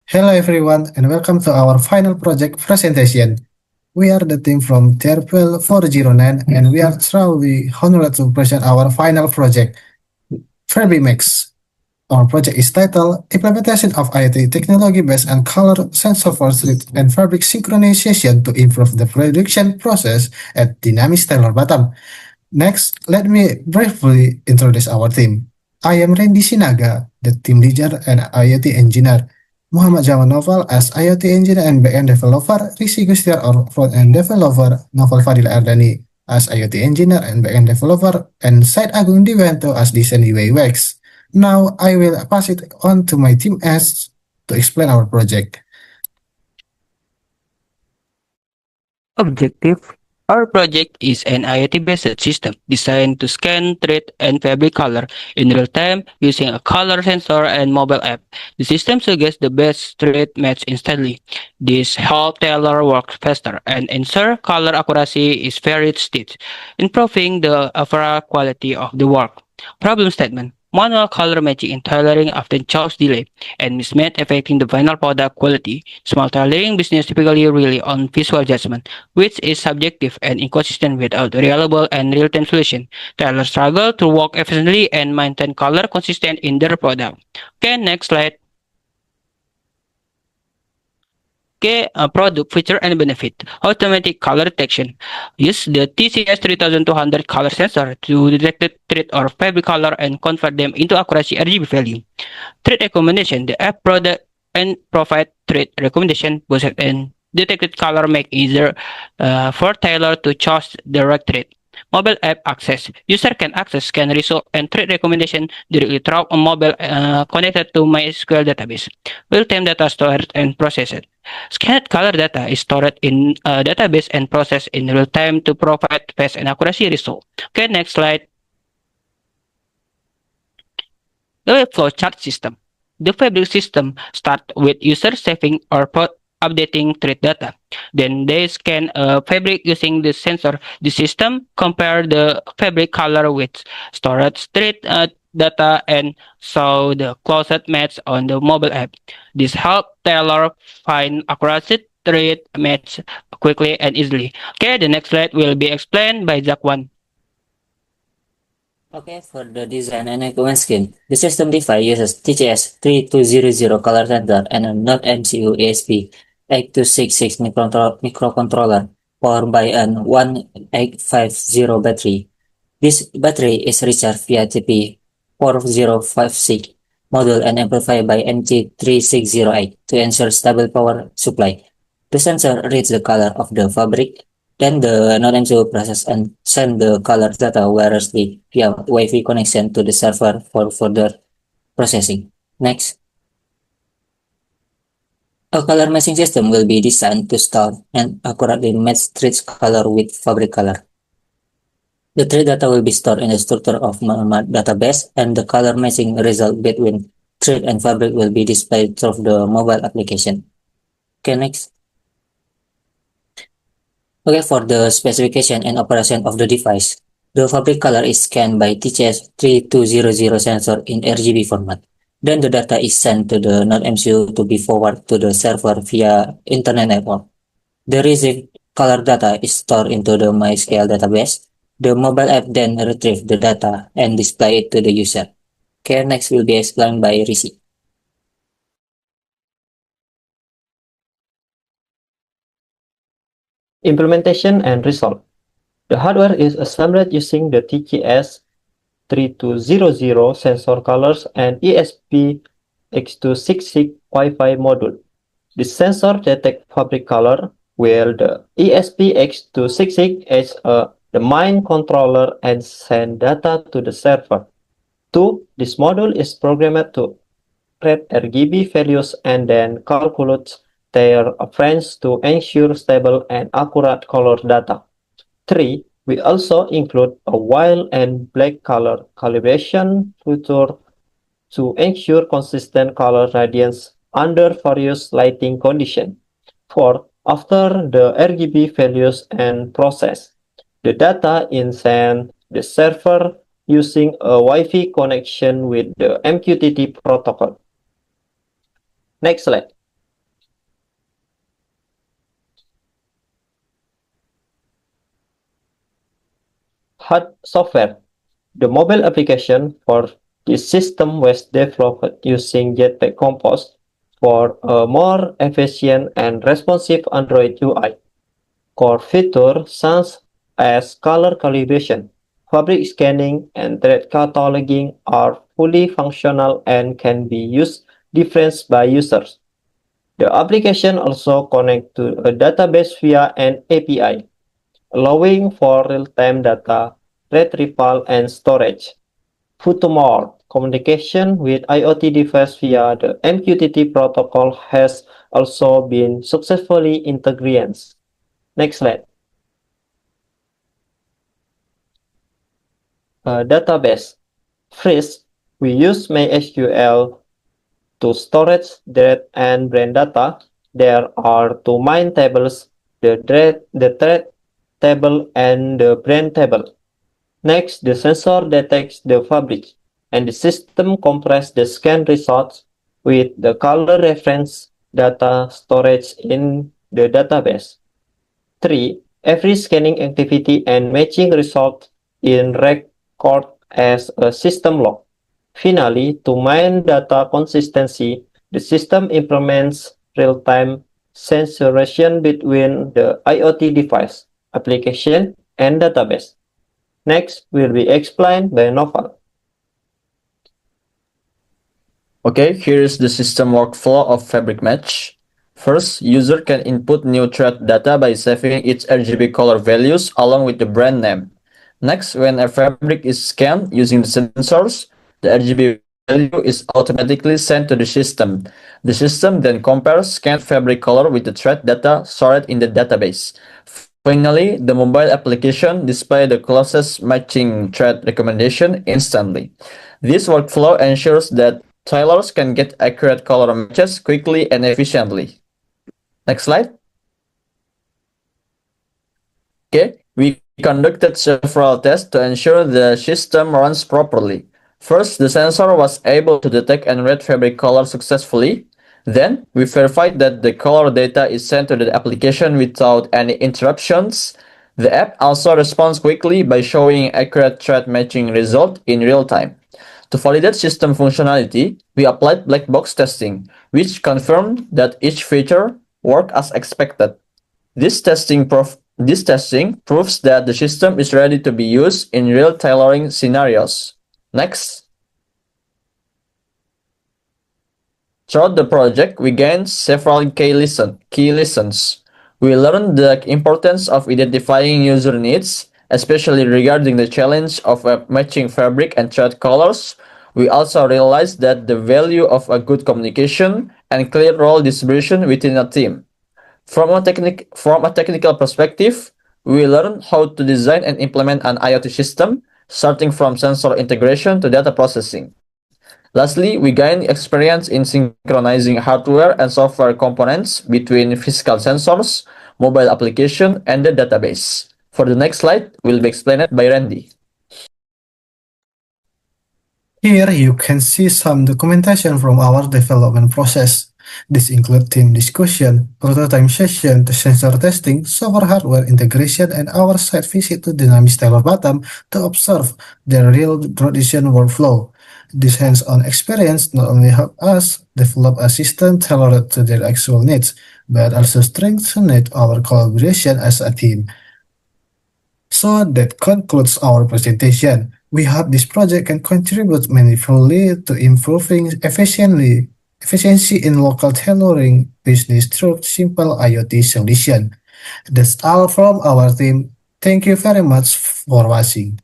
Hello everyone and welcome to our final project presentation. We are the team from Tier 409 and we are truly honored to present our final project, FabricMatch. Our project is titled Implementation of IoT Technology Based on Color Sensor for Street and Fabric Synchronization to Improve the Production Process at Dinamis Tailor Batam. Next, let me briefly introduce our team. I am Rendi Sinaga, the team leader and IoT engineer. Muhammad Jamal Novel as IoT engineer and backend developer, Risi Gustiar or front-end developer, Novel Fadil Ardani as IoT engineer and backend developer, and Said Agung Diwanto as design UI UX. Now I will pass it on to my team S to explain our project. Objective. Our project is an IoT-based system designed to scan, treat, and fabric color in real time using a color sensor and mobile app. The system suggests the best treat match instantly. This helps Tailor work faster and ensure color accuracy is very stitched, improving the overall quality of the work. Problem statement. Manual color matching in tailoring often causes delay and mismatch affecting the final product quality. Small tailoring business typically rely on visual judgment, which is subjective and inconsistent without reliable and real-time solution. Tailors struggle to work efficiently and maintain color consistent in their product. Okay, next slide. Okay, product feature and benefit. Automatic color detection. Use the TCS 3200 color sensor to detect the thread or fabric color and convert them into accuracy RGB value. Thread recommendation. The app product and provide thread recommendation boosted and detected color make easier for Tailor to choose the right thread. Mobile app access. User can access scan result and thread recommendation directly through a mobile connected to MySQL database. Real-time data stored and processed. Scanned color data is stored in a database and processed in real time to provide fast and accuracy result. Okay, next slide. The flowchart system. The fabric system starts with user saving or updating thread data. Then they scan a fabric using the sensor. The system compare the fabric color with storage thread data and show the closest match on the mobile app. This helps Tailor find accurate thread match quickly and easily. Okay, the next slide will be explained by Jakwan. Okay, for the design and equipment scheme, the system device uses TCS 3200 color sensor and a Node MCU ASP 8266 microcontroller powered by an 1850 battery. This battery is recharged via TP4056 module and amplified by NT3608 to ensure stable power supply. The sensor reads the color of the fabric. Then the node process and send the color data wirelessly via Wi-Fi connection to the server for further processing. Next. A color matching system will be designed to store and accurately match thread color with fabric color. The thread data will be stored in the structure of database and the color matching result between thread and fabric will be displayed through the mobile application. Okay, next. Okay, for the specification and operation of the device, the fabric color is scanned by TCS 3200 sensor in RGB format. Then the data is sent to the Node MCU to be forwarded to the server via internet network. The received color data is stored into the MySQL database. The mobile app then retrieves the data and display it to the user. Okay, next will be explained by Risi. Implementation and result. The hardware is assembled using the TCS 3200 sensor colors and ESP8266 Wi-Fi module. The sensor detects fabric color, while the ESP8266 is the main controller and send data to the server. 2. This module is programmed to read RGB values and then calculates their difference to ensure stable and accurate color data. 3. We also include a white and black color calibration feature to ensure consistent color radiance under various lighting conditions. 4. After the RGB values and process, the data is sent the server using a Wi-Fi connection with the MQTT protocol. Next slide. hard software. The mobile application for this system was developed using Jetpack Compose for a more efficient and responsive Android UI. Core features such as color calibration, fabric scanning, and thread cataloging are fully functional and can be used different by users. The application also connects to a database via an API, allowing for real-time data retrieval and storage. Furthermore, communication with IoT devices via the MQTT protocol has also been successfully integrated. Next slide. Database. First, we use MySQL to storage thread and brand data. There are two main tables, the thread table and the brand table. Next, the sensor detects the fabric, and the system compresses the scan results with the color reference data storage in the database. 3. Every scanning activity and matching result in record as a system log. Finally, to mine data consistency, the system implements real-time synchronization between the IoT device, application, and database. Next will be explained by Noval. Okay, here is the system workflow of FabricMatch. First, user can input new thread data by saving its RGB color values along with the brand name. Next, when a fabric is scanned using the sensors, the RGB value is automatically sent to the system. The system then compares scanned fabric color with the thread data stored in the database. Finally, the mobile application displays the closest matching thread recommendation instantly. This workflow ensures that tailors can get accurate color matches quickly and efficiently. Next slide. Okay, we conducted several tests to ensure the system runs properly. First, the sensor was able to detect and read fabric color successfully. Then, we verified that the color data is sent to the application without any interruptions. The app also responds quickly by showing accurate thread matching result in real time. To validate system functionality, we applied black box testing, which confirmed that each feature worked as expected. This testing proves that the system is ready to be used in real tailoring scenarios. Next. Throughout the project, we gained several key lessons. We learned the importance of identifying user needs, especially regarding the challenge of matching fabric and thread colors. We also realized that the value of a good communication and clear role distribution within a team. From a technical perspective, we learned how to design and implement an IoT system, starting from sensor integration to data processing. Lastly, we gained experience in synchronizing hardware and software components between physical sensors, mobile application, and the database. For the next slide, will be explained by Rendi. Here you can see some documentation from our development process. This includes team discussion, prototype session, the sensor testing, software hardware integration, and our site visit to Dinamis Tailor Batam to observe their real production workflow. This hands-on experience not only helped us develop a system tailored to their actual needs, but also strengthened our collaboration as a team. So that concludes our presentation. We hope this project can contribute meaningfully to improving efficiency in local tailoring business through simple IoT solution. That's all from our team. Thank you very much for watching.